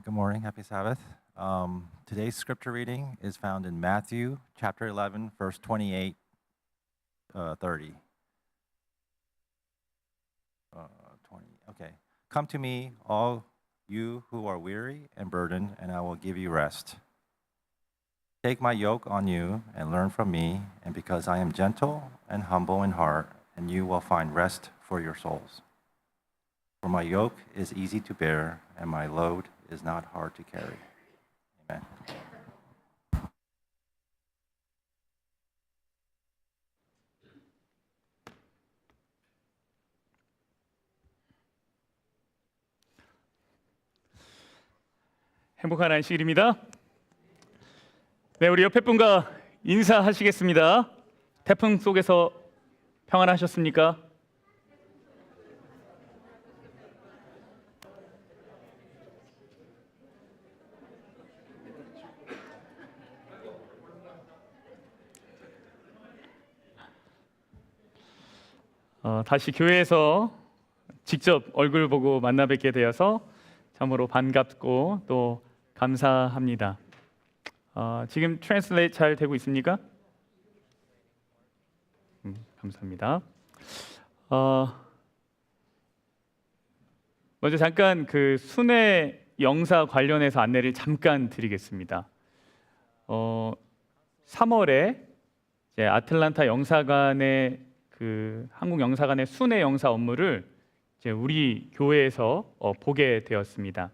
Good morning. Happy Sabbath. Today's scripture reading is found in Matthew chapter 11, verse 28, 30. 20. Okay. Come to me, all you who are weary and burdened, and I will give you rest. Take my yoke on you and learn from me, and because I am gentle and humble in heart, and you will find rest for your souls. For my yoke is easy to bear, and my load is not hard to carry. Amen. 행복한 안식일입니다. 네, 우리 옆에 분과 인사하시겠습니다. 태풍 속에서 평안하셨습니까? 다시 교회에서 직접 얼굴 보고 만나 뵙게 되어서 참으로 반갑고 또 감사합니다. 지금 트랜슬레이트 잘 되고 있습니까? 감사합니다. 먼저 잠깐 그 순회 영사 관련해서 안내를 잠깐 드리겠습니다. 3월에 이제 아틀란타 영사관의 그 한국 영사관의 순회 영사 업무를 이제 우리 교회에서 보게 되었습니다.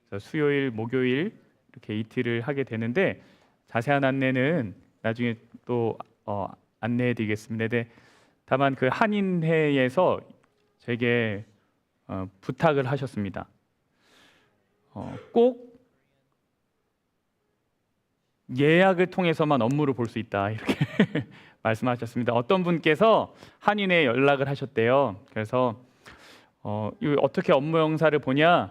그래서 수요일, 목요일 이렇게 이틀을 하게 되는데 자세한 안내는 나중에 또 안내해드리겠습니다. 네, 다만 그 한인회에서 제게 부탁을 하셨습니다. 꼭 예약을 통해서만 업무를 볼 수 있다 이렇게 말씀하셨습니다. 어떤 분께서 한인회에 연락을 하셨대요. 그래서 이거 어떻게 업무 영사를 보냐?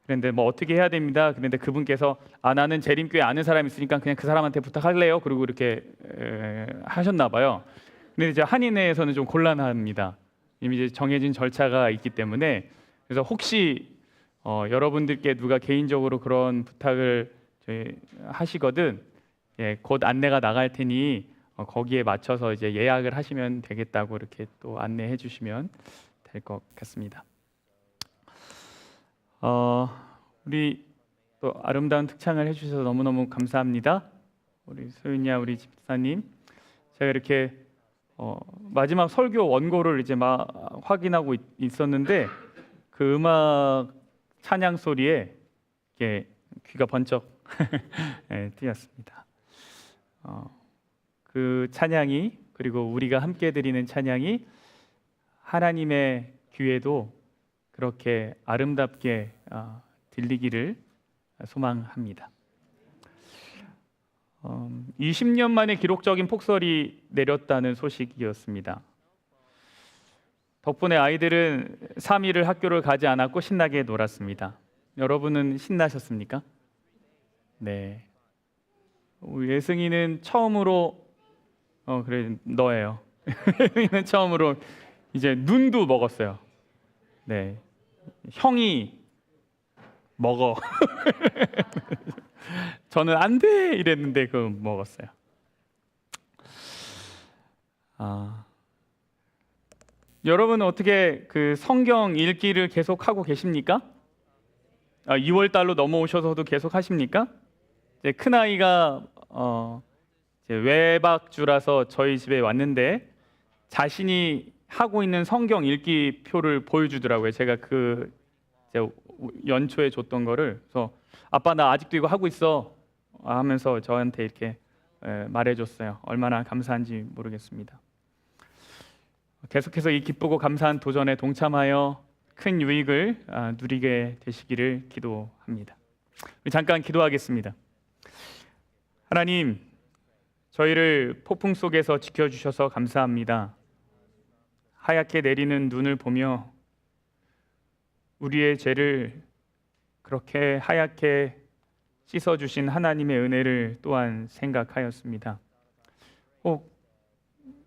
그런데 뭐 어떻게 해야 됩니다. 그런데 그분께서 나는 재림교회 아는 사람이 있으니까 그냥 그 사람한테 부탁할래요. 그리고 이렇게 하셨나 봐요. 근데 이제 한인회에서는 좀 곤란합니다. 이미 이제 정해진 절차가 있기 때문에 그래서 혹시 여러분들께 누가 개인적으로 그런 부탁을 하시거든 곧 안내가 나갈 테니 거기에 맞춰서 이제 예약을 하시면 되겠다고 이렇게 또 안내해 주시면 될 것 같습니다. 우리 또 아름다운 특창을 해주셔서 너무너무 감사합니다. 우리 소윤이야 우리 집사님, 제가 이렇게 마지막 설교 원고를 이제 막 확인하고 있었는데 그 음악 찬양 소리에 이렇게 귀가 번쩍 뜨였습니다. 그 찬양이 그리고 우리가 함께 드리는 찬양이 하나님의 귀에도 그렇게 아름답게 들리기를 소망합니다. 20년 만에 기록적인 폭설이 내렸다는 소식이었습니다. 덕분에 아이들은 3일을 학교를 가지 않았고 신나게 놀았습니다. 여러분은 신나셨습니까? 네. 우리 예승이는 처음으로 그래 너예요. 예승이는 처음으로 이제 눈도 먹었어요. 네, 형이 먹어. 저는 안 돼 이랬는데 그 먹었어요. 여러분은 어떻게 그 성경 읽기를 계속 하고 계십니까? 2월 달로 넘어오셔서도 계속 하십니까? 이제 큰 아이가 이제 외박주라서 저희 집에 왔는데 자신이 하고 있는 성경 읽기 표를 보여주더라고요. 제가 그 연초에 줬던 거를. 그래서 아빠 나 아직도 이거 하고 있어 하면서 저한테 이렇게 말해줬어요. 얼마나 감사한지 모르겠습니다. 계속해서 이 기쁘고 감사한 도전에 동참하여 큰 유익을 누리게 되시기를 기도합니다. 우리 잠깐 기도하겠습니다. 하나님, 저희를 폭풍 속에서 지켜주셔서 감사합니다. 하얗게 내리는 눈을 보며 우리의 죄를 그렇게 하얗게 씻어주신 하나님의 은혜를 또한 생각하였습니다. 혹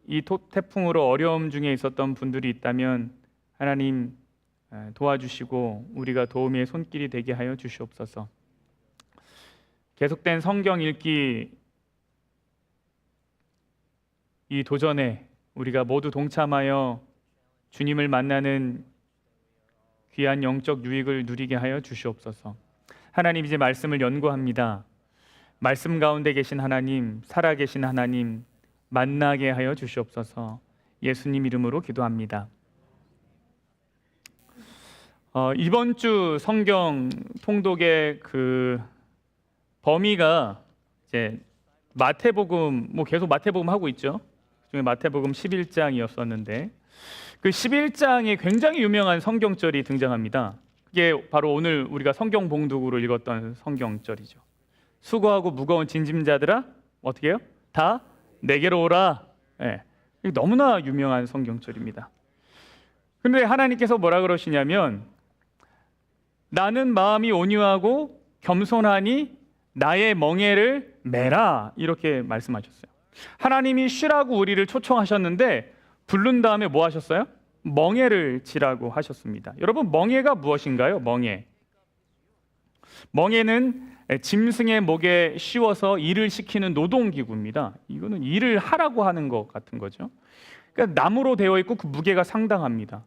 이 태풍으로 어려움 중에 있었던 분들이 있다면 하나님 도와주시고 우리가 도우미의 손길이 되게 하여 주시옵소서. 계속된 성경 읽기 이 도전에 우리가 모두 동참하여 주님을 만나는 귀한 영적 유익을 누리게 하여 주시옵소서. 하나님, 이제 말씀을 연구합니다. 말씀 가운데 계신 하나님, 살아계신 하나님 만나게 하여 주시옵소서. 예수님 이름으로 기도합니다. 이번 주 성경 통독의 그 범위가 이제 마태복음, 계속 마태복음 하고 있죠. 그중에 마태복음 11장이었었는데 그 11장에 굉장히 유명한 성경절이 등장합니다. 그게 바로 오늘 우리가 성경 봉독으로 읽었던 성경절이죠. 수고하고 무거운 짐진자들아 어떻게 해요? 다 내게로 오라. 네. 너무나 유명한 성경절입니다. 그런데 하나님께서 뭐라 그러시냐면 나는 마음이 온유하고 겸손하니 나의 멍에를 메라, 이렇게 말씀하셨어요. 하나님이 쉬라고 우리를 초청하셨는데 부른 다음에 뭐 하셨어요? 멍에를 지라고 하셨습니다. 여러분, 멍에가 무엇인가요? 멍에는 짐승의 목에 씌워서 일을 시키는 노동기구입니다. 이거는 일을 하라고 하는 것 같은 거죠. 그러니까 나무로 되어 있고 그 무게가 상당합니다.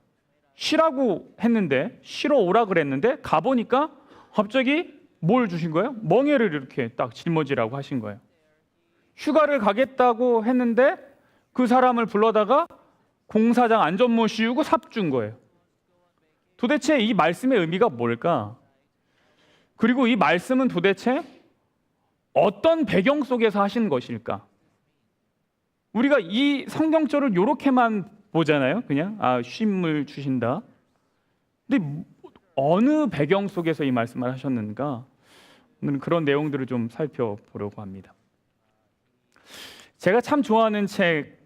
쉬라고 했는데, 쉬러 오라 그랬는데 가보니까 갑자기 뭘 주신 거예요? 멍에를 이렇게 딱 짊어지라고 하신 거예요. 휴가를 가겠다고 했는데 그 사람을 불러다가 공사장 안전모 씌우고 삽 준 거예요. 도대체 이 말씀의 의미가 뭘까? 그리고 이 말씀은 도대체 어떤 배경 속에서 하신 것일까? 우리가 이 성경절을 이렇게만 보잖아요. 그냥 쉼을 주신다. 근데 어느 배경 속에서 이 말씀을 하셨는가? 오늘 그런 내용들을 좀 살펴보려고 합니다. 제가 참 좋아하는 책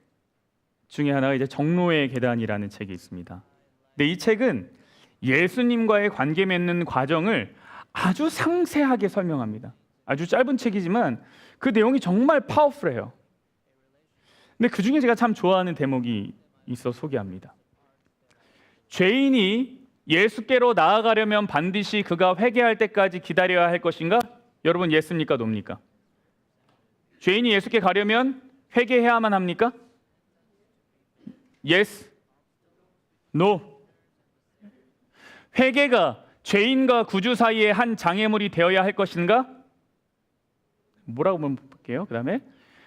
중에 하나가 이제 정로의 계단이라는 책이 있습니다. 근데 이 책은 예수님과의 관계 맺는 과정을 아주 상세하게 설명합니다. 아주 짧은 책이지만 그 내용이 정말 파워풀해요. 근데 그 중에 제가 참 좋아하는 대목이 있어 소개합니다. 죄인이 예수께로 나아가려면 반드시 그가 회개할 때까지 기다려야 할 것인가? 여러분, 예스입니까? 노입니까? 죄인이 예수께 가려면 회개해야만 합니까? Yes, No. 회개가 죄인과 구주 사이의 한 장애물이 되어야 할 것인가? 뭐라고 볼게요. 그 다음에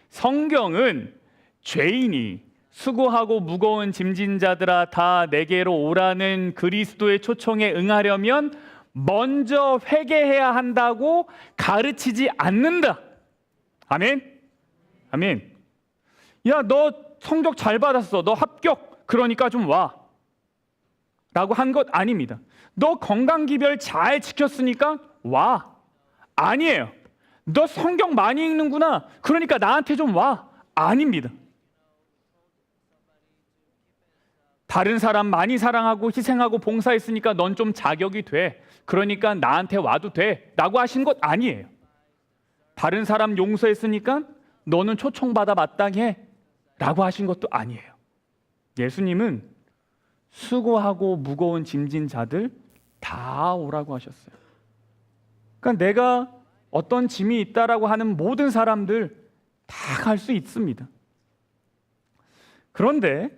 성경은 죄인이 수고하고 무거운 짐진 자들아 다 내게로 오라는 그리스도의 초청에 응하려면 먼저 회개해야 한다고 가르치지 않는다. 아멘? 아멘. 야, 너 성적 잘 받았어. 너 합격. 그러니까 좀 와. 라고 한 것 아닙니다. 너 건강기별 잘 지켰으니까 와. 아니에요. 너 성경 많이 읽는구나. 그러니까 나한테 좀 와. 아닙니다. 다른 사람 많이 사랑하고 희생하고 봉사했으니까 넌 좀 자격이 돼. 그러니까 나한테 와도 돼. 라고 하신 것 아니에요. 다른 사람 용서했으니까 너는 초청받아 마땅해. 라고 하신 것도 아니에요. 예수님은 수고하고 무거운 짐진 자들 다 오라고 하셨어요. 그러니까 내가 어떤 짐이 있다라고 하는 모든 사람들 다 갈 수 있습니다. 그런데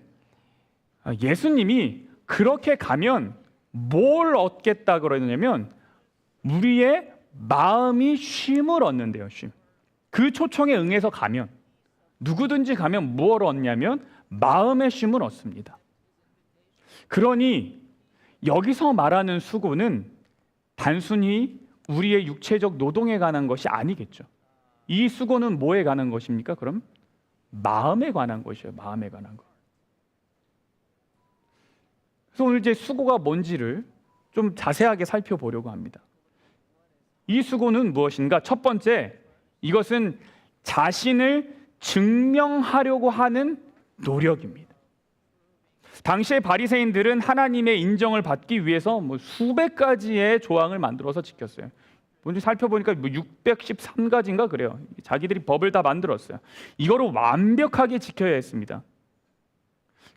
예수님이 그렇게 가면 뭘 얻겠다 그러냐면 우리의 마음이 쉼을 얻는데요. 쉼. 그 초청에 응해서 가면 누구든지 가면 무엇을 얻냐면 마음의 쉼을 얻습니다. 그러니 여기서 말하는 수고는 단순히 우리의 육체적 노동에 관한 것이 아니겠죠. 이 수고는 뭐에 관한 것입니까? 그럼 마음에 관한 것이에요. 마음에 관한 것. 그래서 오늘 이제 수고가 뭔지를 좀 자세하게 살펴보려고 합니다. 이 수고는 무엇인가? 첫 번째, 이것은 자신을 증명하려고 하는 노력입니다. 당시의 바리새인들은 하나님의 인정을 받기 위해서 수백 가지의 조항을 만들어서 지켰어요. 먼저 살펴보니까 613가지인가 그래요. 자기들이 법을 다 만들었어요. 이거를 완벽하게 지켜야 했습니다.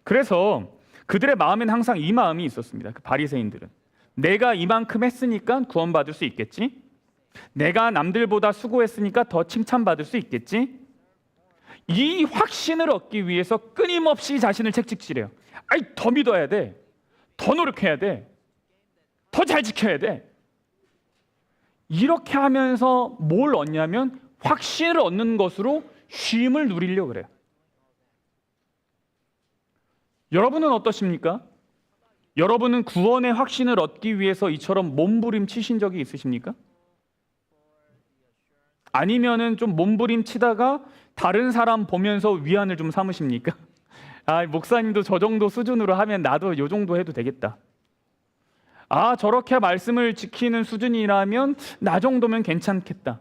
그래서 그들의 마음에는 항상 이 마음이 있었습니다. 그 바리새인들은 내가 이만큼 했으니까 구원받을 수 있겠지. 내가 남들보다 수고했으니까 더 칭찬받을 수 있겠지? 이 확신을 얻기 위해서 끊임없이 자신을 채찍질해요. 아이, 더 믿어야 돼. 더 노력해야 돼. 더 잘 지켜야 돼. 이렇게 하면서 뭘 얻냐면 확신을 얻는 것으로 쉼을 누리려고 그래요. 여러분은 어떠십니까? 여러분은 구원의 확신을 얻기 위해서 이처럼 몸부림치신 적이 있으십니까? 아니면은 좀 몸부림치다가 다른 사람 보면서 위안을 좀 삼으십니까? 아, 목사님도 저 정도 수준으로 하면 나도 요 정도 해도 되겠다. 아, 저렇게 말씀을 지키는 수준이라면 나 정도면 괜찮겠다.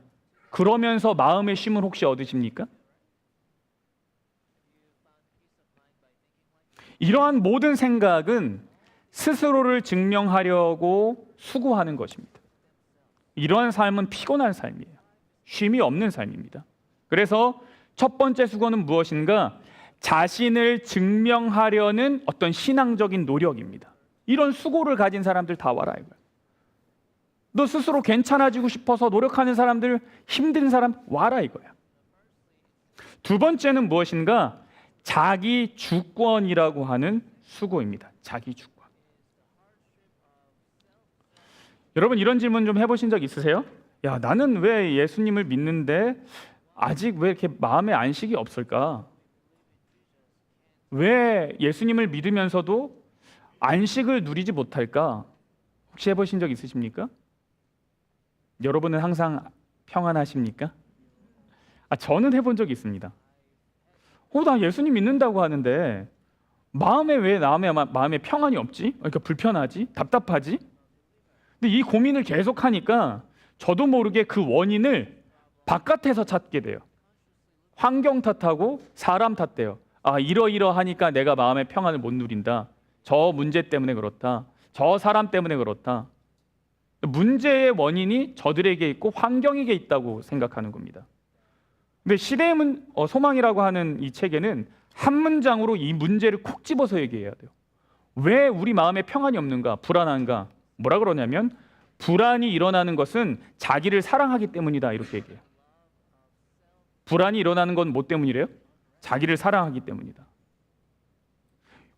그러면서 마음의 쉼을 혹시 얻으십니까? 이러한 모든 생각은 스스로를 증명하려고 수고하는 것입니다. 이러한 삶은 피곤한 삶이에요. 쉼이 없는 삶입니다. 그래서 첫 번째 수고는 무엇인가? 자신을 증명하려는 어떤 신앙적인 노력입니다. 이런 수고를 가진 사람들 다 와라 이거야. 너 스스로 괜찮아지고 싶어서 노력하는 사람들, 힘든 사람 와라 이거야. 두 번째는 무엇인가? 자기 주권이라고 하는 수고입니다. 자기 주권. 여러분 이런 질문 좀 해보신 적 있으세요? 야, 나는 왜 예수님을 믿는데 아직 왜 이렇게 마음의 안식이 없을까? 왜 예수님을 믿으면서도 안식을 누리지 못할까? 혹시 해보신 적 있으십니까? 여러분은 항상 평안하십니까? 저는 해본 적이 있습니다. 나 예수님 믿는다고 하는데 왜 마음에 평안이 없지? 그러니까 불편하지? 답답하지? 근데 이 고민을 계속 하니까 저도 모르게 그 원인을 바깥에서 찾게 돼요. 환경 탓하고 사람 탓돼요. 이러이러하니까 내가 마음의 평안을 못 누린다. 저 문제 때문에 그렇다. 저 사람 때문에 그렇다. 문제의 원인이 저들에게 있고 환경에게 있다고 생각하는 겁니다. 근데 시대의 소망이라고 하는 이 책에는 한 문장으로 이 문제를 콕 집어서 얘기해야 돼요. 왜 우리 마음에 평안이 없는가? 불안한가? 뭐라 그러냐면 불안이 일어나는 것은 자기를 사랑하기 때문이다 이렇게 얘기해요. 불안이 일어나는 건 뭐 때문이래요? 자기를 사랑하기 때문이다.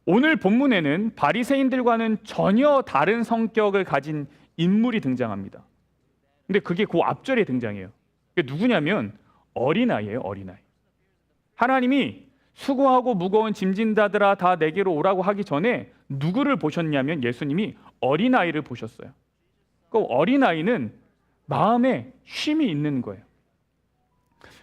오늘 본문에는 바리새인들과는 전혀 다른 성격을 가진 인물이 등장합니다. 근데 그게 그 앞절에 등장해요. 그게 누구냐면 어린아이예요. 어린아이. 하나님이 수고하고 무거운 짐진 자들아 다 내게로 오라고 하기 전에 누구를 보셨냐면 예수님이 어린아이를 보셨어요. 그 어린아이는 마음에 쉼이 있는 거예요.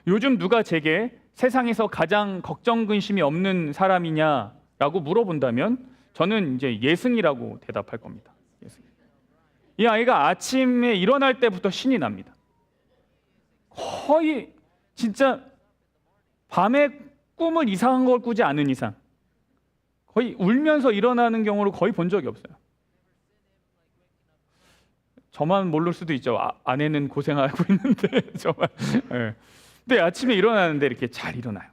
요즘 누가 제게 세상에서 가장 걱정 근심이 없는 사람이냐라고 물어본다면 저는 이제 예승이라고 대답할 겁니다. 예승. 이 아이가 아침에 일어날 때부터 신이 납니다. 거의 진짜 밤에 꿈을 이상한 걸 꾸지 않은 이상 거의 울면서 일어나는 경우를 거의 본 적이 없어요. 저만 모를 수도 있죠. 아내는 고생하고 있는데 정말. 네. 근데 아침에 일어나는데 이렇게 잘 일어나요.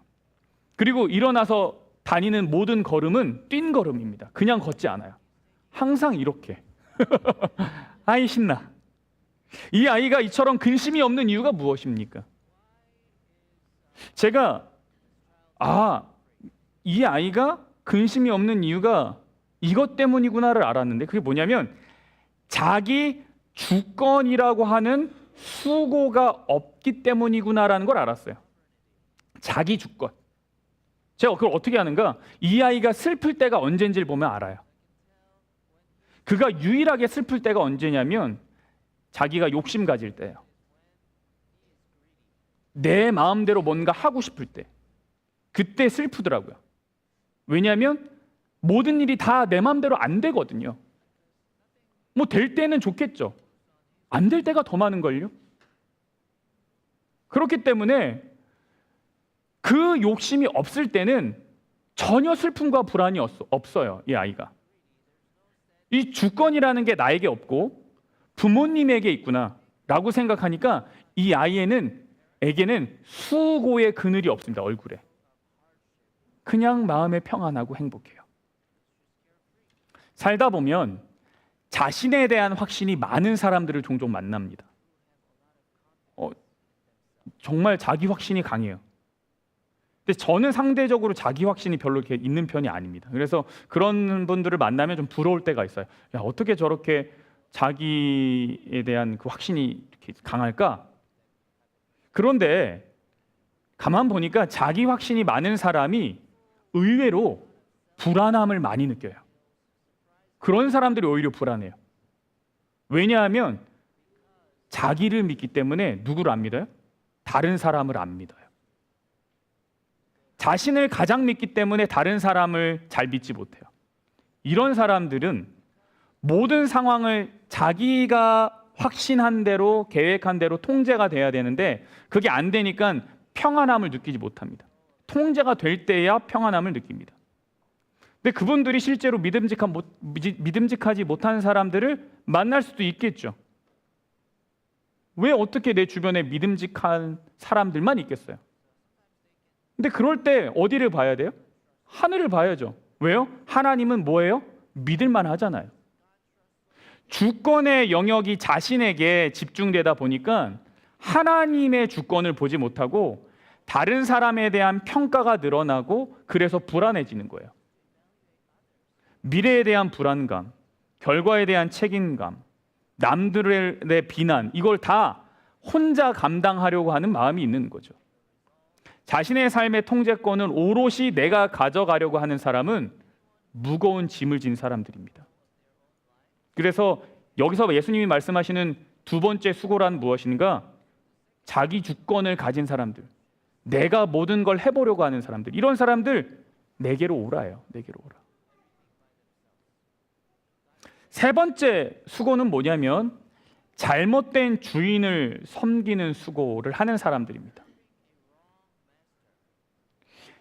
그리고 일어나서 다니는 모든 걸음은 뛴 걸음입니다. 그냥 걷지 않아요. 항상 이렇게. 아이 신나. 이 아이가 이처럼 근심이 없는 이유가 무엇입니까? 제가 이 아이가 근심이 없는 이유가 이것 때문이구나를 알았는데 그게 뭐냐면 자기 주권이라고 하는 수고가 없기 때문이구나라는 걸 알았어요. 자기 주권. 제가 그걸 어떻게 아는가? 이 아이가 슬플 때가 언젠지를 보면 알아요. 그가 유일하게 슬플 때가 언제냐면 자기가 욕심 가질 때예요. 내 마음대로 뭔가 하고 싶을 때. 그때 슬프더라고요. 왜냐하면 모든 일이 다 내 마음대로 안 되거든요. 뭐 될 때는 좋겠죠. 안 될 때가 더 많은걸요. 그렇기 때문에 그 욕심이 없을 때는 전혀 슬픔과 불안이 없어요. 이 아이가. 이 주권이라는 게 나에게 없고 부모님에게 있구나 라고 생각하니까 이 아이에게는 수고의 그늘이 없습니다. 얼굴에. 그냥 마음에 평안하고 행복해요. 살다 보면 자신에 대한 확신이 많은 사람들을 종종 만납니다. 정말 자기 확신이 강해요. 근데 저는 상대적으로 자기 확신이 별로 이렇게 있는 편이 아닙니다. 그래서 그런 분들을 만나면 좀 부러울 때가 있어요. 야, 어떻게 저렇게 자기에 대한 그 확신이 이렇게 강할까? 그런데 가만 보니까 자기 확신이 많은 사람이 의외로 불안함을 많이 느껴요. 그런 사람들이 오히려 불안해요. 왜냐하면 자기를 믿기 때문에 누구를 안 믿어요? 다른 사람을 안 믿어요. 자신을 가장 믿기 때문에 다른 사람을 잘 믿지 못해요. 이런 사람들은 모든 상황을 자기가 확신한 대로 계획한 대로 통제가 돼야 되는데 그게 안 되니까 평안함을 느끼지 못합니다. 통제가 될 때야 평안함을 느낍니다. 근데 그분들이 실제로 믿음직하지 못한 사람들을 만날 수도 있겠죠. 왜 어떻게 내 주변에 믿음직한 사람들만 있겠어요? 근데 그럴 때 어디를 봐야 돼요? 하늘을 봐야죠. 왜요? 하나님은 뭐예요? 믿을만 하잖아요. 주권의 영역이 자신에게 집중되다 보니까 하나님의 주권을 보지 못하고 다른 사람에 대한 평가가 늘어나고 그래서 불안해지는 거예요. 미래에 대한 불안감, 결과에 대한 책임감, 남들의 비난, 이걸 다 혼자 감당하려고 하는 마음이 있는 거죠. 자신의 삶의 통제권을 오롯이 내가 가져가려고 하는 사람은 무거운 짐을 진 사람들입니다. 그래서 여기서 예수님이 말씀하시는 두 번째 수고란 무엇인가? 자기 주권을 가진 사람들, 내가 모든 걸 해보려고 하는 사람들, 이런 사람들 내게로 오라요. 내게로 오라. 세 번째 수고는 뭐냐면 잘못된 주인을 섬기는 수고를 하는 사람들입니다.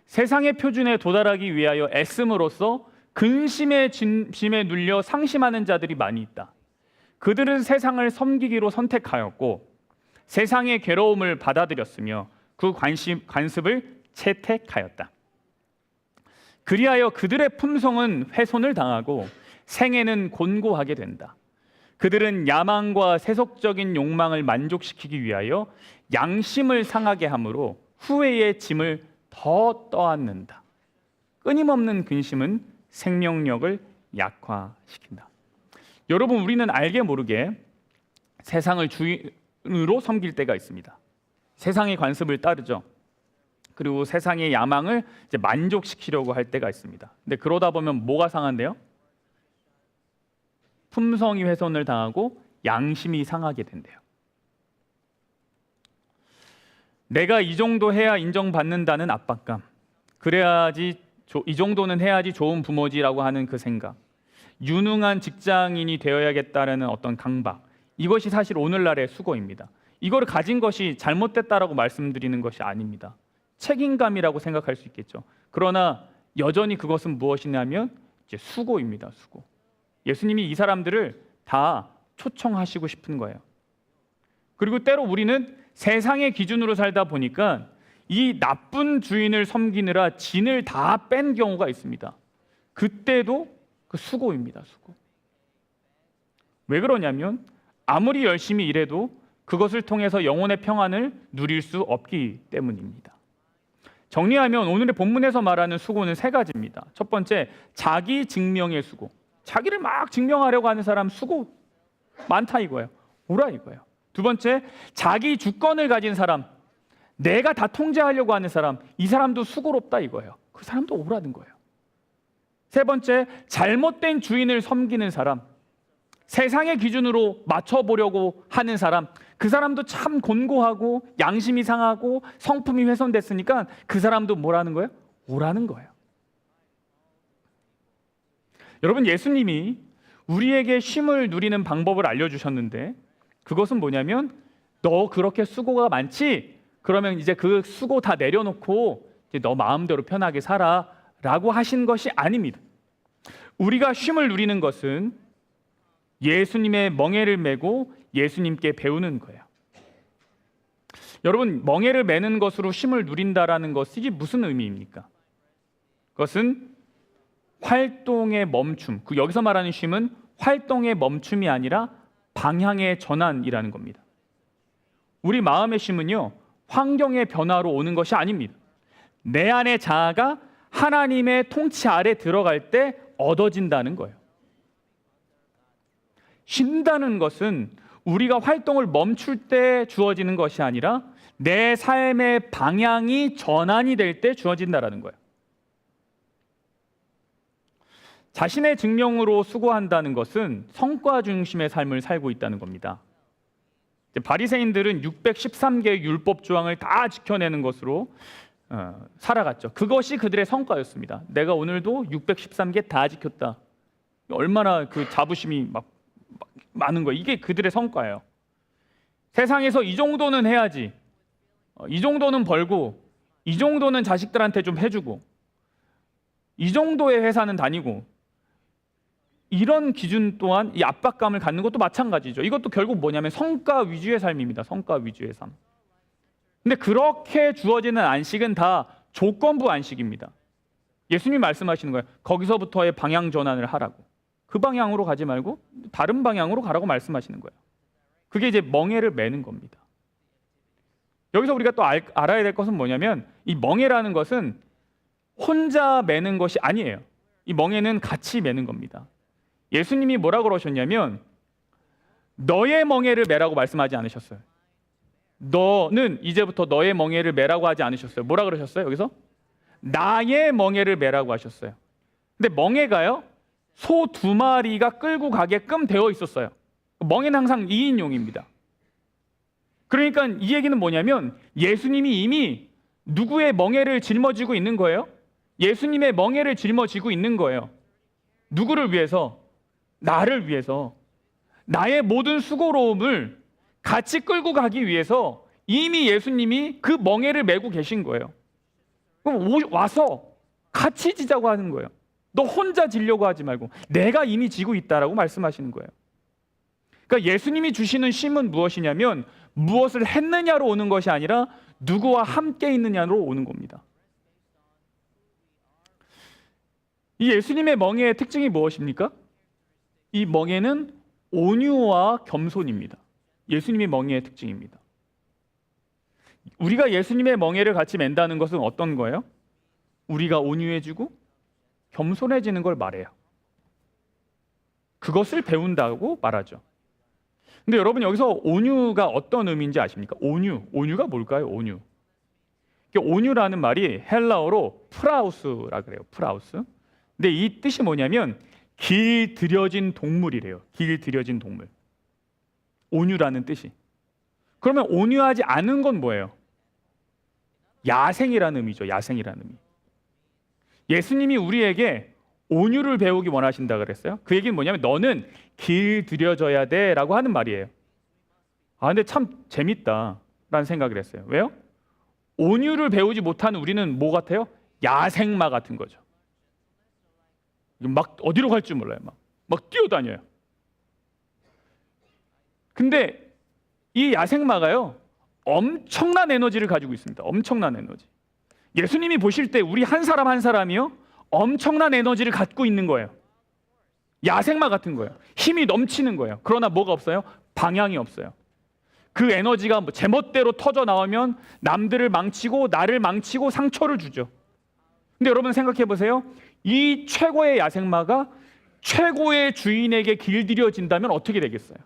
세상의 표준에 도달하기 위하여 애씀으로써 근심의 짐에 눌려 상심하는 자들이 많이 있다. 그들은 세상을 섬기기로 선택하였고 세상의 괴로움을 받아들였으며 그 관습을 채택하였다. 그리하여 그들의 품성은 훼손을 당하고 생애는 곤고하게 된다. 그들은 야망과 세속적인 욕망을 만족시키기 위하여 양심을 상하게 함으로 후회의 짐을 더 떠안는다. 끊임없는 근심은 생명력을 약화시킨다. 여러분, 우리는 알게 모르게 세상을 주인으로 섬길 때가 있습니다. 세상의 관습을 따르죠. 그리고 세상의 야망을 이제 만족시키려고 할 때가 있습니다. 근데 그러다 보면 뭐가 상한대요? 품성이 훼손을 당하고 양심이 상하게 된대요. 내가 이 정도 해야 인정받는다는 압박감, 그래야지 이 정도는 해야지 좋은 부모지라고 하는 그 생각, 유능한 직장인이 되어야겠다라는 어떤 강박, 이것이 사실 오늘날의 수고입니다. 이거를 가진 것이 잘못됐다라고 말씀드리는 것이 아닙니다. 책임감이라고 생각할 수 있겠죠. 그러나 여전히 그것은 무엇이냐면 이제 수고입니다. 수고. 예수님이 이 사람들을 다 초청하시고 싶은 거예요. 그리고 때로 우리는 세상의 기준으로 살다 보니까 이 나쁜 주인을 섬기느라 진을 다 뺀 경우가 있습니다. 그때도 그 수고입니다. 수고. 왜 그러냐면 아무리 열심히 일해도 그것을 통해서 영혼의 평안을 누릴 수 없기 때문입니다. 정리하면 오늘의 본문에서 말하는 수고는 세 가지입니다. 첫 번째, 자기 증명의 수고. 자기를 막 증명하려고 하는 사람 수고 많다 이거예요. 오라 이거예요. 두 번째, 자기 주권을 가진 사람, 내가 다 통제하려고 하는 사람, 이 사람도 수고롭다 이거예요. 그 사람도 오라는 거예요. 세 번째, 잘못된 주인을 섬기는 사람, 세상의 기준으로 맞춰보려고 하는 사람, 그 사람도 참 곤고하고 양심이 상하고 성품이 훼손됐으니까 그 사람도 뭐라는 거예요? 오라는 거예요. 여러분, 예수님이 우리에게 쉼을 누리는 방법을 알려주셨는데 그것은 뭐냐면 너 그렇게 수고가 많지? 그러면 이제 그 수고 다 내려놓고 이제 너 마음대로 편하게 살아 라고 하신 것이 아닙니다. 우리가 쉼을 누리는 것은 예수님의 멍에를 메고 예수님께 배우는 거예요. 여러분, 멍에를 메는 것으로 쉼을 누린다라는 것이 무슨 의미입니까? 그것은 활동의 멈춤, 여기서 말하는 쉼은 활동의 멈춤이 아니라 방향의 전환이라는 겁니다. 우리 마음의 쉼은요, 환경의 변화로 오는 것이 아닙니다. 내 안의 자아가 하나님의 통치 아래 들어갈 때 얻어진다는 거예요. 쉰다는 것은 우리가 활동을 멈출 때 주어지는 것이 아니라 내 삶의 방향이 전환이 될 때 주어진다는 거예요. 자신의 증명으로 수고한다는 것은 성과 중심의 삶을 살고 있다는 겁니다. 바리새인들은 613개의 율법 조항을 다 지켜내는 것으로 살아갔죠. 그것이 그들의 성과였습니다. 내가 오늘도 613개 다 지켰다. 얼마나 그 자부심이 막 많은 거예요. 이게 그들의 성과예요. 세상에서 이 정도는 해야지, 이 정도는 벌고, 이 정도는 자식들한테 좀 해주고, 이 정도의 회사는 다니고, 이런 기준 또한 이 압박감을 갖는 것도 마찬가지죠. 이것도 결국 뭐냐면 성과 위주의 삶입니다. 성과 위주의 삶. 근데 그렇게 주어지는 안식은 다 조건부 안식입니다. 예수님이 말씀하시는 거예요. 거기서부터의 방향 전환을 하라고. 그 방향으로 가지 말고 다른 방향으로 가라고 말씀하시는 거예요. 그게 이제 멍에를 매는 겁니다. 여기서 우리가 또 알아야 될 것은 뭐냐면 이 멍에라는 것은 혼자 매는 것이 아니에요. 이 멍에는 같이 매는 겁니다. 예수님이 뭐라고 그러셨냐면 너의 멍에를 매라고 말씀하지 않으셨어요. 너는 이제부터 너의 멍에를 매라고 하지 않으셨어요. 뭐라 그러셨어요? 여기서? 나의 멍에를 매라고 하셨어요. 근데 멍에가요, 소 2마리가 끌고 가게끔 되어 있었어요. 멍에는 항상 2인용입니다. 그러니까 이 얘기는 뭐냐면 예수님이 이미 누구의 멍에를 짊어지고 있는 거예요? 예수님의 멍에를 짊어지고 있는 거예요. 누구를 위해서? 나를 위해서. 나의 모든 수고로움을 같이 끌고 가기 위해서 이미 예수님이 그 멍에를 메고 계신 거예요. 그럼 와서 같이 지자고 하는 거예요. 너 혼자 지려고 하지 말고 내가 이미 지고 있다라고 말씀하시는 거예요. 그러니까 예수님이 주시는 쉼은 무엇이냐면 무엇을 했느냐로 오는 것이 아니라 누구와 함께 있느냐로 오는 겁니다. 이 예수님의 멍에의 특징이 무엇입니까? 이 멍에는 온유와 겸손입니다. 예수님의 멍에의 특징입니다. 우리가 예수님의 멍에를 같이 맨다는 것은 어떤 거예요? 우리가 온유해지고 겸손해지는 걸 말해요. 그것을 배운다고 말하죠. 근데 여러분 여기서 온유가 어떤 의미인지 아십니까? 온유가 뭘까요? 온유라는 말이 헬라어로 프라우스라 그래요. 프라우스. 근데 이 뜻이 뭐냐면 길들여진 동물이래요. 길들여진 동물. 온유라는 뜻이. 그러면 온유하지 않은 건 뭐예요? 야생이라는 의미죠. 야생이라는 의미. 예수님이 우리에게 온유를 배우기 원하신다 그랬어요. 그 얘기는 뭐냐면 너는 길들여져야 돼 라고 하는 말이에요. 근데 참 재밌다라는 생각을 했어요. 왜요? 온유를 배우지 못하는 우리는 뭐 같아요? 야생마 같은 거죠. 막 어디로 갈 줄 몰라요. 막 뛰어다녀요. 근데 이 야생마가요, 엄청난 에너지를 가지고 있습니다. 엄청난 에너지. 예수님이 보실 때 우리 한 사람 한 사람이요, 엄청난 에너지를 갖고 있는 거예요. 야생마 같은 거예요. 힘이 넘치는 거예요. 그러나 뭐가 없어요? 방향이 없어요. 그 에너지가 제멋대로 터져 나오면 남들을 망치고 나를 망치고 상처를 주죠. 근데 여러분 생각해 보세요. 이 최고의 야생마가 최고의 주인에게 길들여진다면 어떻게 되겠어요?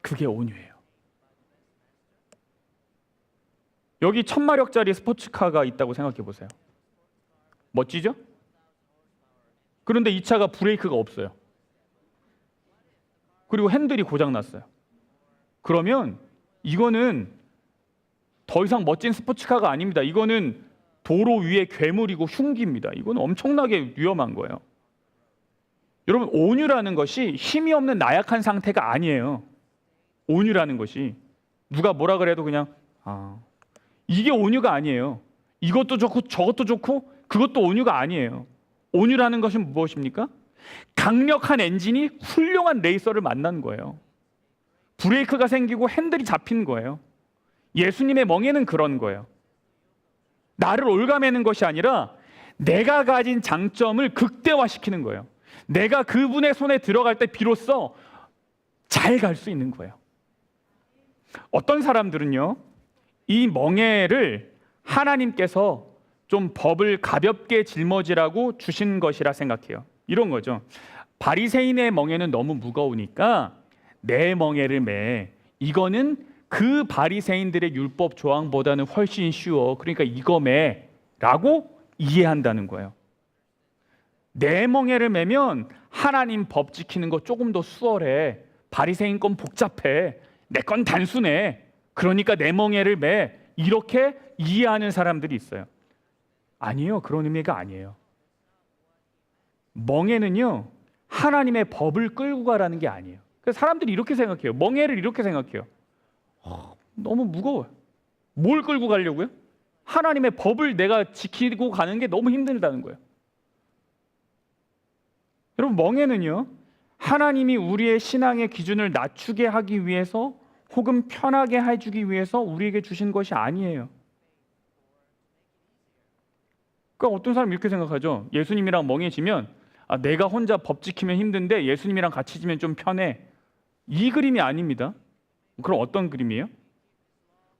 그게 온유예요. 여기 1000마력짜리 스포츠카가 있다고 생각해 보세요. 멋지죠? 그런데 이 차가 브레이크가 없어요. 그리고 핸들이 고장났어요. 그러면 이거는 더 이상 멋진 스포츠카가 아닙니다. 이거는 도로 위의 괴물이고 흉기입니다. 이건 엄청나게 위험한 거예요. 여러분, 온유라는 것이 힘이 없는 나약한 상태가 아니에요. 온유라는 것이 누가 뭐라 그래도 그냥 이게 온유가 아니에요. 이것도 좋고 저것도 좋고 그것도 온유가 아니에요. 온유라는 것은 무엇입니까? 강력한 엔진이 훌륭한 레이서를 만난 거예요. 브레이크가 생기고 핸들이 잡힌 거예요. 예수님의 멍에는 그런 거예요. 나를 올가매는 것이 아니라 내가 가진 장점을 극대화시키는 거예요. 내가 그분의 손에 들어갈 때 비로소 잘 갈 수 있는 거예요. 어떤 사람들은요, 이 멍에를 하나님께서 좀 법을 가볍게 짊어지라고 주신 것이라 생각해요. 이런 거죠. 바리새인의 멍에는 너무 무거우니까 내 멍에를 매. 이거는 그 바리새인들의 율법 조항보다는 훨씬 쉬워. 그러니까 이거 매라고 이해한다는 거예요. 내 멍에를 매면 하나님 법 지키는 거 조금 더 수월해. 바리새인 건 복잡해. 내 건 단순해. 그러니까 내 멍에를 매. 이렇게 이해하는 사람들이 있어요. 아니에요. 그런 의미가 아니에요. 멍에는요, 하나님의 법을 끌고 가라는 게 아니에요. 그래서 사람들이 이렇게 생각해요. 멍에를 이렇게 생각해요. 너무 무거워요. 뭘 끌고 가려고요? 하나님의 법을 내가 지키고 가는 게 너무 힘들다는 거예요. 여러분, 멍에는요, 하나님이 우리의 신앙의 기준을 낮추게 하기 위해서 혹은 편하게 해주기 위해서 우리에게 주신 것이 아니에요. 그러니까 어떤 사람이 이렇게 생각하죠. 예수님이랑 멍해지면 내가 혼자 법 지키면 힘든데 예수님이랑 같이 지면 좀 편해. 이 그림이 아닙니다. 그럼 어떤 그림이에요?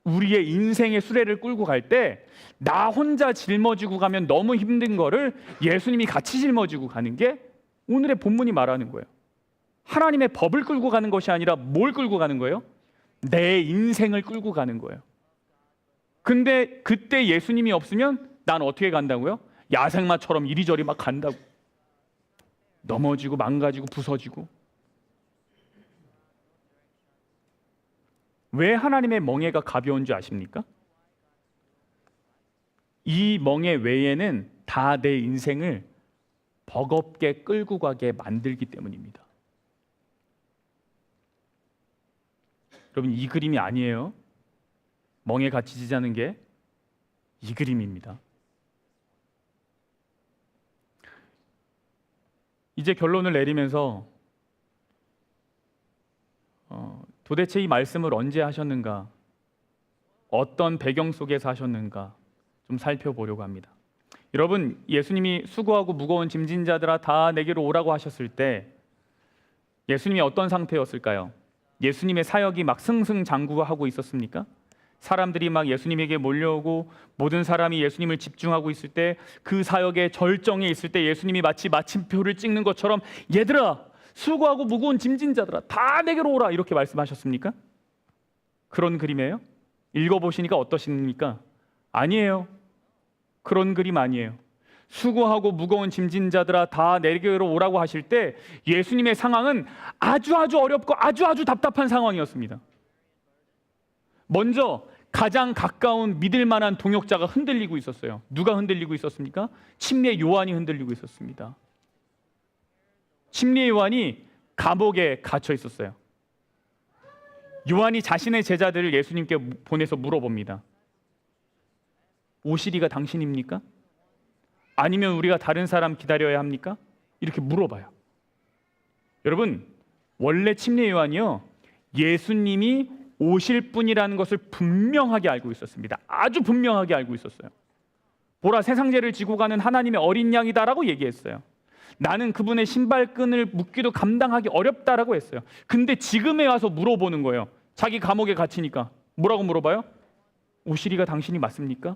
우리의 인생의 수레를 끌고 갈 때 나 혼자 짊어지고 가면 너무 힘든 거를 예수님이 같이 짊어지고 가는 게 오늘의 본문이 말하는 거예요. 하나님의 법을 끌고 가는 것이 아니라 뭘 끌고 가는 거예요? 내 인생을 끌고 가는 거예요. 근데 그때 예수님이 없으면 난 어떻게 간다고요? 야생마처럼 이리저리 막 간다고. 넘어지고 망가지고 부서지고. 왜 하나님의 멍에가 가벼운 줄 아십니까? 이 멍에 외에는 다 내 인생을 버겁게 끌고 가게 만들기 때문입니다. 여러분, 이 그림이 아니에요. 멍에 같이 지자는 게 이 그림입니다. 이제 결론을 내리면서 도대체 이 말씀을 언제 하셨는가, 어떤 배경 속에서 하셨는가 좀 살펴보려고 합니다. 여러분, 예수님이 수고하고 무거운 짐진 자들아 다 내게로 오라고 하셨을 때 예수님이 어떤 상태였을까요? 예수님의 사역이 막 승승장구하고 있었습니까? 사람들이 막 예수님에게 몰려오고 모든 사람이 예수님을 집중하고 있을 때, 그 사역의 절정에 있을 때 예수님이 마치 마침표를 찍는 것처럼 얘들아, 수고하고 무거운 짐진 자들아 다 내게로 오라 이렇게 말씀하셨습니까? 그런 그림이에요? 읽어보시니까 어떠십니까? 아니에요. 그런 그림 아니에요. 수고하고 무거운 짐진 자들아 다 내게로 오라고 하실 때 예수님의 상황은 아주 어렵고 아주 답답한 상황이었습니다. 먼저 가장 가까운 믿을 만한 동역자가 흔들리고 있었어요. 누가 흔들리고 있었습니까? 침례 요한이 흔들리고 있었습니다. 침례 요한이 감옥에 갇혀 있었어요. 요한이 자신의 제자들을 예수님께 보내서 물어봅니다. 오시리가 당신입니까? 아니면 우리가 다른 사람 기다려야 합니까? 이렇게 물어봐요. 여러분, 원래 침례 요한이요, 예수님이 오실 분이라는 것을 분명하게 알고 있었습니다. 아주 분명하게 알고 있었어요. 보라, 세상죄를 지고 가는 하나님의 어린 양이다라고 얘기했어요. 나는 그분의 신발끈을 묶기도 감당하기 어렵다라고 했어요. 근데 지금에 와서 물어보는 거예요. 자기 감옥에 갇히니까 뭐라고 물어봐요? 오시리가 당신이 맞습니까?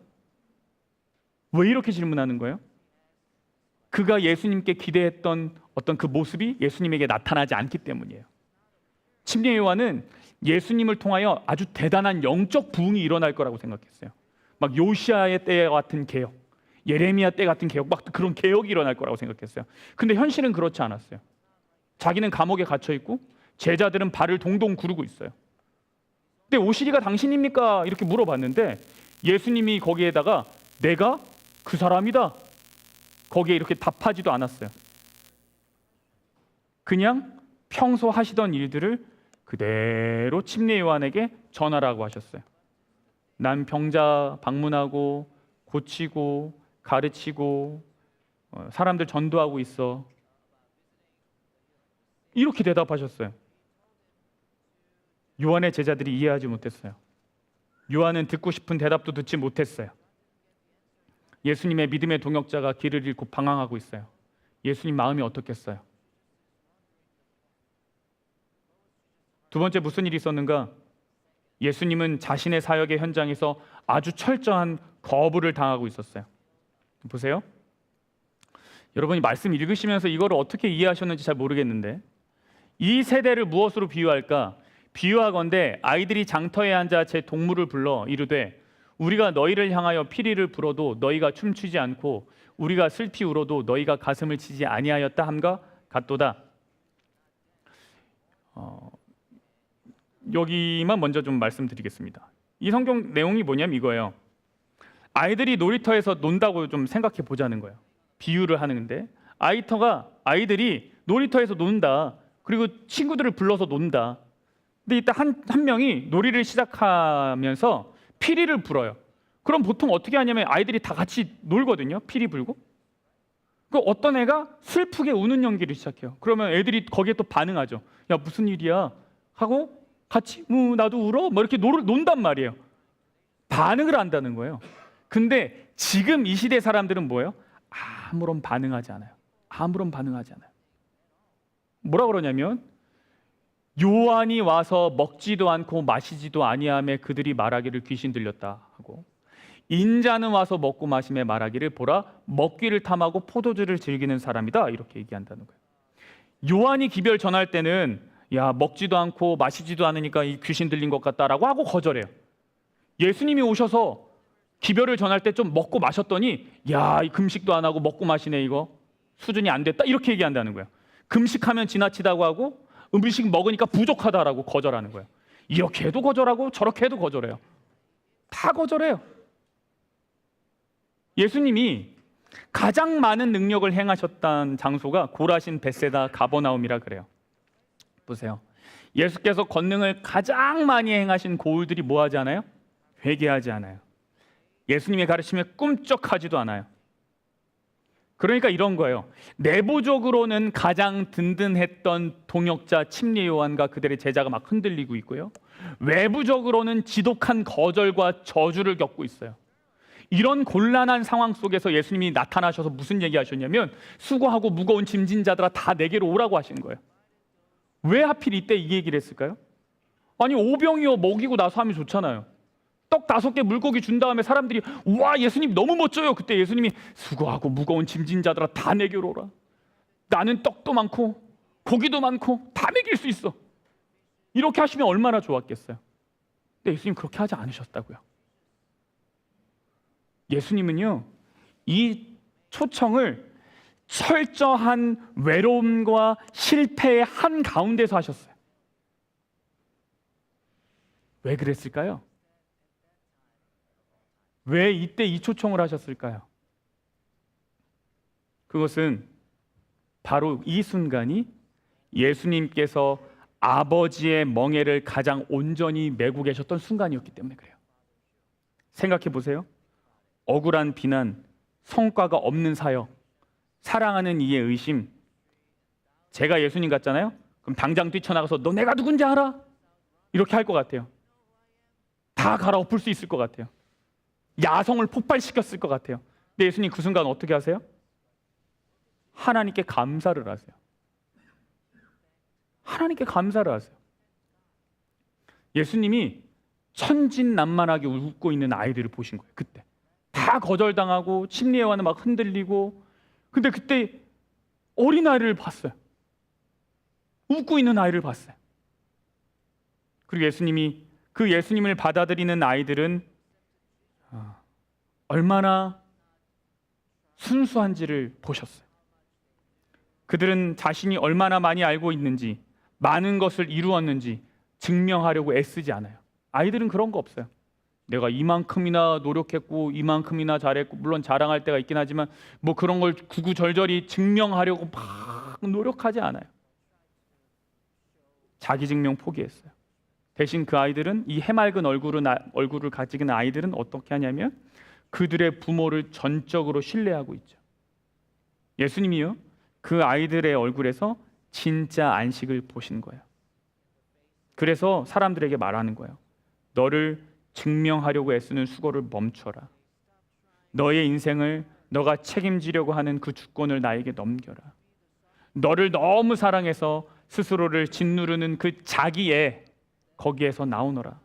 왜 이렇게 질문하는 거예요? 그가 예수님께 기대했던 어떤 그 모습이 예수님에게 나타나지 않기 때문이에요. 침례 요한은 예수님을 통하여 아주 대단한 영적 부흥이 일어날 거라고 생각했어요. 막 요시아의 때 같은 개혁, 예레미야 때 같은 개혁, 막 그런 개혁이 일어날 거라고 생각했어요. 근데 현실은 그렇지 않았어요. 자기는 감옥에 갇혀 있고 제자들은 발을 동동 구르고 있어요. 근데 오시리가 당신입니까? 이렇게 물어봤는데 예수님이 거기에다가 내가 그 사람이다, 거기에 이렇게 답하지도 않았어요. 그냥 평소 하시던 일들을 그대로 침례 요한에게 전하라고 하셨어요. 난 병자 방문하고 고치고 가르치고 사람들 전도하고 있어. 이렇게 대답하셨어요. 요한의 제자들이 이해하지 못했어요. 요한은 듣고 싶은 대답도 듣지 못했어요. 예수님의 믿음의 동역자가 길을 잃고 방황하고 있어요. 예수님 마음이 어떻겠어요? 두 번째 무슨 일이 있었는가? 예수님은 자신의 사역의 현장에서 아주 철저한 거부를 당하고 있었어요. 보세요. 여러분이 말씀 읽으시면서 이거를 어떻게 이해하셨는지 잘 모르겠는데, 이 세대를 무엇으로 비유할까? 비유하건대 아이들이 장터에 앉아 제 동물을 불러 이르되 우리가 너희를 향하여 피리를 불어도 너희가 춤추지 않고 우리가 슬피 울어도 너희가 가슴을 치지 아니하였다 함과 같도다. 여기만 먼저 좀 말씀드리겠습니다. 이 성경 내용이 뭐냐면 이거예요. 아이들이 놀이터에서 논다고 좀 생각해 보자는 거예요. 비유를 하는데 아이들이 놀이터에서 논다. 그리고 친구들을 불러서 논다. 근데 이때 한 명이 놀이를 시작하면서 피리를 불어요. 그럼 보통 어떻게 하냐면 아이들이 다 같이 놀거든요. 피리 불고. 그 어떤 애가 슬프게 우는 연기를 시작해요. 그러면 애들이 거기에 또 반응하죠. 야, 무슨 일이야? 하고 같이 나도 울어? 뭐 이렇게 논단 말이에요. 반응을 한다는 거예요. 근데 지금 이 시대 사람들은 뭐예요? 아무런 반응하지 않아요. 아무런 반응하지 않아요. 뭐라 그러냐면 요한이 와서 먹지도 않고 마시지도 아니하며 그들이 말하기를 귀신 들렸다 하고, 인자는 와서 먹고 마시며 말하기를 보라 먹기를 탐하고 포도주를 즐기는 사람이다, 이렇게 얘기한다는 거예요. 요한이 기별 전할 때는 야, 먹지도 않고 마시지도 않으니까 이 귀신 들린 것 같다라고 하고 거절해요. 예수님이 오셔서 기별을 전할 때 좀 먹고 마셨더니 야, 이 금식도 안 하고 먹고 마시네, 이거 수준이 안 됐다, 이렇게 얘기한다는 거예요. 금식하면 지나치다고 하고 음식 먹으니까 부족하다라고 거절하는 거예요. 이렇게 해도 거절하고 저렇게 해도 거절해요. 다 거절해요. 예수님이 가장 많은 능력을 행하셨던 장소가 고라신, 벳세다, 가버나움이라 그래요. 보세요. 예수께서 권능을 가장 많이 행하신 고을들이 뭐 하지 않아요? 회개하지 않아요. 예수님의 가르침에 꿈쩍하지도 않아요. 그러니까 이런 거예요. 내부적으로는 가장 든든했던 동역자 침례 요한과 그들의 제자가 막 흔들리고 있고요. 외부적으로는 지독한 거절과 저주를 겪고 있어요. 이런 곤란한 상황 속에서 예수님이 나타나셔서 무슨 얘기하셨냐면 수고하고 무거운 짐진 자들아 다 내게로 오라고 하신 거예요. 왜 하필 이때 이 얘기를 했을까요? 아니 오병이어 먹이고 나서 하면 좋잖아요. 떡 5개 물고기 준 다음에 사람들이 와, 예수님 너무 멋져요. 그때 예수님이 수고하고 무거운 짐진 자들아 다 내게로 오라. 나는 떡도 많고 고기도 많고 다 먹일 수 있어. 이렇게 하시면 얼마나 좋았겠어요. 근데 예수님 그렇게 하지 않으셨다고요. 예수님은요, 이 초청을 철저한 외로움과 실패의 한 가운데서 하셨어요. 왜 그랬을까요? 왜 이때 이 초청을 하셨을까요? 그것은 바로 이 순간이 예수님께서 아버지의 멍에를 가장 온전히 메고 계셨던 순간이었기 때문에 그래요. 생각해 보세요. 억울한 비난, 성과가 없는 사역, 사랑하는 이의 의심. 제가 예수님 같잖아요? 그럼 당장 뛰쳐나가서 너 내가 누군지 알아? 이렇게 할 것 같아요. 다 갈아엎을 수 있을 것 같아요. 야성을 폭발시켰을 것 같아요. 근데 예수님 그 순간 어떻게 하세요? 하나님께 감사를 하세요. 하나님께 감사를 하세요. 예수님이 천진난만하게 웃고 있는 아이들을 보신 거예요. 그때 다 거절당하고 침례 요한은 막 흔들리고, 근데 그때 어린아이를 봤어요. 웃고 있는 아이를 봤어요. 그리고 예수님이 그 예수님을 받아들이는 아이들은 얼마나 순수한지를 보셨어요. 그들은 자신이 얼마나 많이 알고 있는지, 많은 것을 이루었는지 증명하려고 애쓰지 않아요. 아이들은 그런 거 없어요. 내가 이만큼이나 노력했고 이만큼이나 잘했고, 물론 자랑할 때가 있긴 하지만 뭐 그런 걸 구구절절히 증명하려고 막 노력하지 않아요. 자기 증명 포기했어요. 대신 그 아이들은, 이 해맑은 얼굴을 가지고 아이들은 어떻게 하냐면 그들의 부모를 전적으로 신뢰하고 있죠. 예수님이요, 그 아이들의 얼굴에서 진짜 안식을 보신 거예요. 그래서 사람들에게 말하는 거예요. 너를 증명하려고 애쓰는 수고를 멈춰라. 너의 인생을 너가 책임지려고 하는 그 주권을 나에게 넘겨라. 너를 너무 사랑해서 스스로를 짓누르는 그 자기애, 거기에서 나오너라.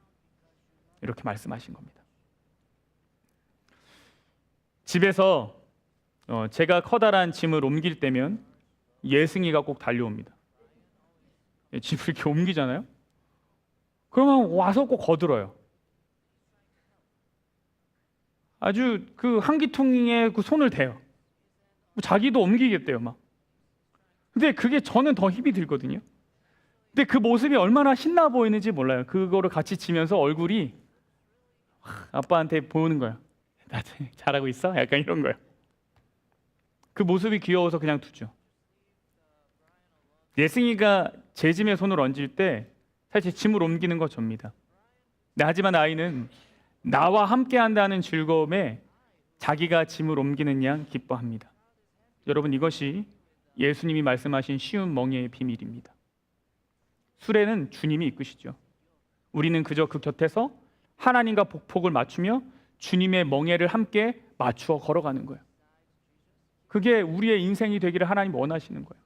이렇게 말씀하신 겁니다. 집에서 제가 커다란 짐을 옮길 때면 예승이가 꼭 달려옵니다. 집을 이렇게 옮기잖아요. 그러면 와서 꼭 거들어요. 아주 그 한기통에 그 손을 대요. 자기도 옮기겠대요, 막. 근데 그게 저는 더 힘이 들거든요. 근데 그 모습이 얼마나 신나 보이는지 몰라요. 그거를 같이 치면서 얼굴이 아빠한테 보는 거야. 나 잘하고 있어? 약간 이런 거예요. 그 모습이 귀여워서 그냥 두죠. 예승이가 제 짐에 손을 얹을 때 사실 짐을 옮기는 거 접니다. 근데 하지만 아이는 나와 함께 한다는 즐거움에 자기가 짐을 옮기는 양 기뻐합니다. 여러분, 이것이 예수님이 말씀하신 쉬운 멍에의 비밀입니다. 수레는 주님이 이끄시죠. 우리는 그저 그 곁에서 하나님과 복폭을 맞추며 주님의 멍에를 함께 맞추어 걸어가는 거예요. 그게 우리의 인생이 되기를 하나님 원하시는 거예요.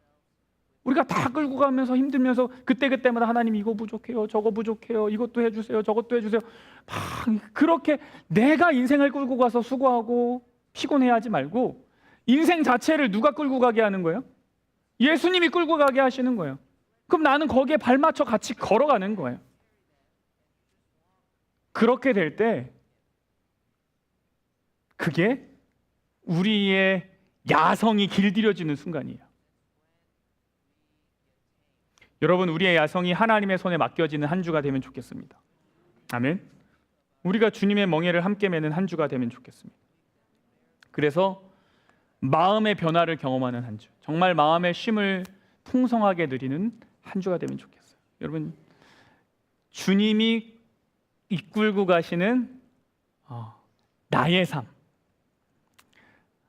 우리가 다 끌고 가면서 힘들면서 그때그때마다 하나님 이거 부족해요, 저거 부족해요, 이것도 해주세요, 저것도 해주세요. 막 그렇게 내가 인생을 끌고 가서 수고하고 피곤해하지 말고 인생 자체를 누가 끌고 가게 하는 거예요? 예수님이 끌고 가게 하시는 거예요. 그럼 나는 거기에 발맞춰 같이 걸어가는 거예요. 그렇게 될 때 그게 우리의 야성이 길들여지는 순간이에요. 여러분, 우리의 야성이 하나님의 손에 맡겨지는 한 주가 되면 좋겠습니다. 아멘. 우리가 주님의 멍에를 함께 매는 한 주가 되면 좋겠습니다. 그래서 마음의 변화를 경험하는 한 주, 정말 마음의 쉼을 풍성하게 누리는 한 주가 되면 좋겠어요. 여러분, 주님이 이끌고 가시는 나의 삶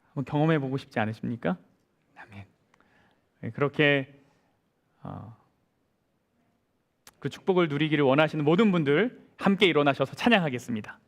한번 경험해 보고 싶지 않으십니까? 아멘. 그렇게 그 축복을 누리기를 원하시는 모든 분들 함께 일어나셔서 찬양하겠습니다.